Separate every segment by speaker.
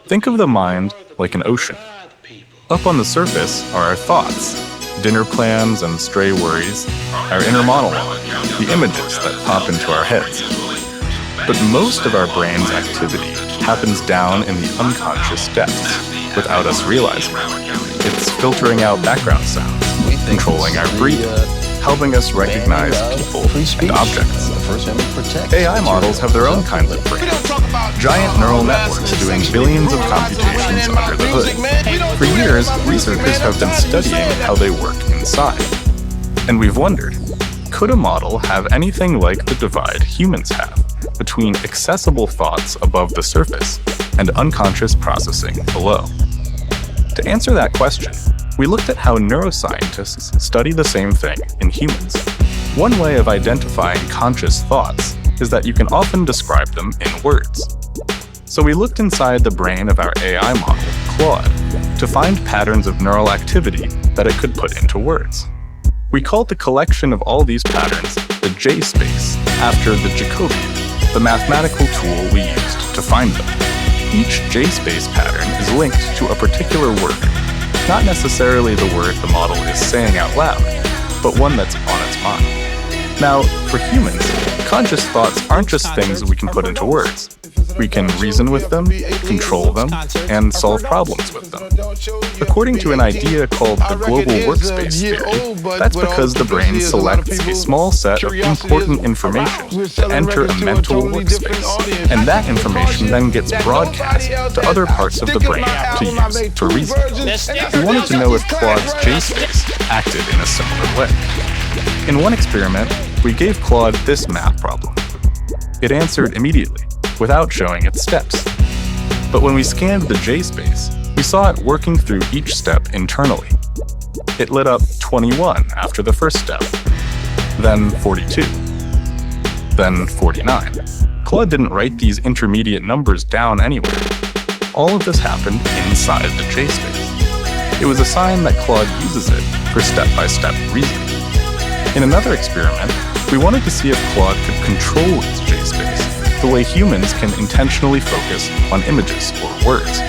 Speaker 1: Think of the mind like an ocean. Up on the surface are our thoughts, dinner plans and stray worries, our inner monologue, the images that pop into our heads. But most of our brain's activity happens down in the unconscious depths, without us realizing it. It's filtering out background sounds, controlling our breathing, helping us recognize people and objects. AI models have their own kinds of brains, giant neural networks doing billions of computations under the hood. For years, researchers have been studying how they work inside. And we've wondered, could a model have anything like the divide humans have between accessible thoughts above the surface and unconscious processing below? To answer that question, we looked at how neuroscientists study the same thing in humans. One way of identifying conscious thoughts is that you can often describe them in words. So we looked inside the brain of our AI model, Claude, to find patterns of neural activity that it could put into words. We called the collection of all these patterns the J-space, after the Jacobian, the mathematical tool we used to find them. Each J-space pattern is linked to a particular word, not necessarily the word the model is saying out loud, but one that's on its mind. Now, for humans, conscious thoughts aren't just things we can put into words. We can reason with them, control them, and solve problems with them. According to an idea called the global workspace theory, that's because the brain selects a small set of important information to enter a mental workspace, and that information then gets broadcast to other parts of the brain to use for reason. We wanted to know if Claude's J-space acted in a similar way. In one experiment, we gave Claude this math problem. It answered immediately, without showing its steps. But when we scanned the J-space, we saw it working through each step internally. It lit up 21 after the first step, then 42, then 49. Claude didn't write these intermediate numbers down anywhere. All of this happened inside the J-space. It was a sign that Claude uses it for step-by-step reasoning. In another experiment, we wanted to see if Claude could control its J-space the way humans can intentionally focus on images or words.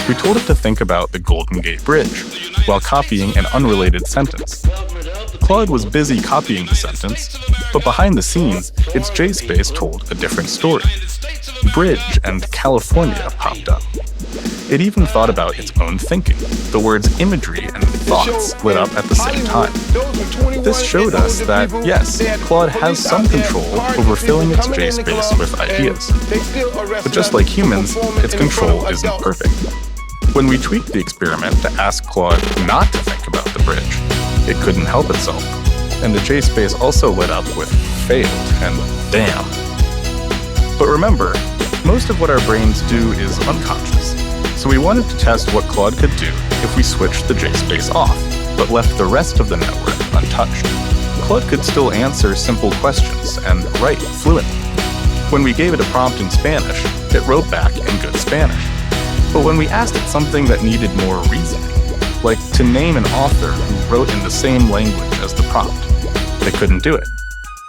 Speaker 1: We told it to think about the Golden Gate Bridge while copying an unrelated sentence. Claude was busy copying the sentence, but behind the scenes, its J-space told a different story. Bridge and California popped up. It even thought about its own thinking. The words imagery and thoughts lit up at the same time. This showed us that, yes, Claude has some control over filling its J-space with ideas. But just like humans, its control isn't perfect. When we tweaked the experiment to ask Claude not to think about the bridge, it couldn't help itself. And the J-space also lit up with failed and damn. But remember, most of what our brains do is unconscious. So we wanted to test what Claude could do if we switched the J-space off, but left the rest of the network untouched. Claude could still answer simple questions and write fluently. When we gave it a prompt in Spanish, it wrote back in good Spanish. But when we asked it something that needed more reasoning, like to name an author who wrote in the same language as the prompt, it couldn't do it.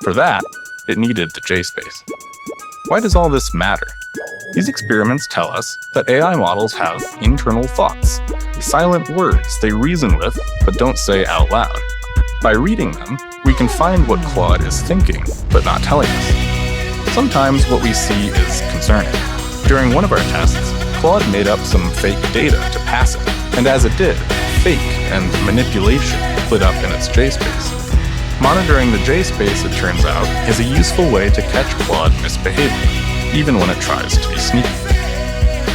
Speaker 1: For that, it needed the J-space. Why does all this matter? These experiments tell us that AI models have internal thoughts, silent words they reason with but don't say out loud. By reading them, we can find what Claude is thinking but not telling us. Sometimes what we see is concerning. During one of our tests, Claude made up some fake data to pass it, and as it did, fake and manipulation lit up in its J-space. Monitoring the J-space, it turns out, is a useful way to catch Claude misbehaving, even when it tries to be sneaky.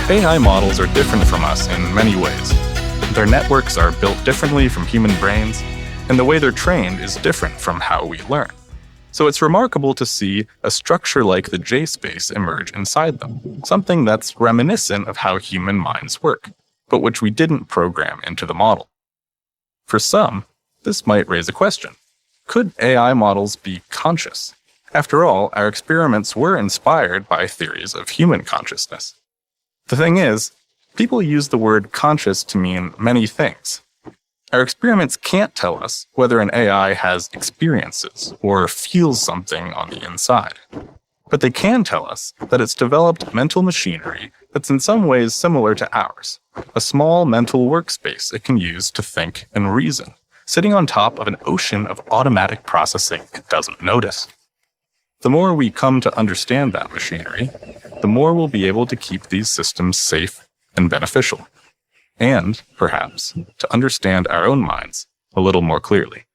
Speaker 1: AI models are different from us in many ways. Their networks are built differently from human brains, and the way they're trained is different from how we learn. So it's remarkable to see a structure like the J-space emerge inside them, something that's reminiscent of how human minds work, but which we didn't program into the model. For some, this might raise a question. Could AI models be conscious? After all, our experiments were inspired by theories of human consciousness. The thing is, people use the word conscious to mean many things. Our experiments can't tell us whether an AI has experiences or feels something on the inside. But they can tell us that it's developed mental machinery that's in some ways similar to ours, a small mental workspace it can use to think and reason, sitting on top of an ocean of automatic processing it doesn't notice. The more we come to understand that machinery, the more we'll be able to keep these systems safe and beneficial, and, perhaps, to understand our own minds a little more clearly.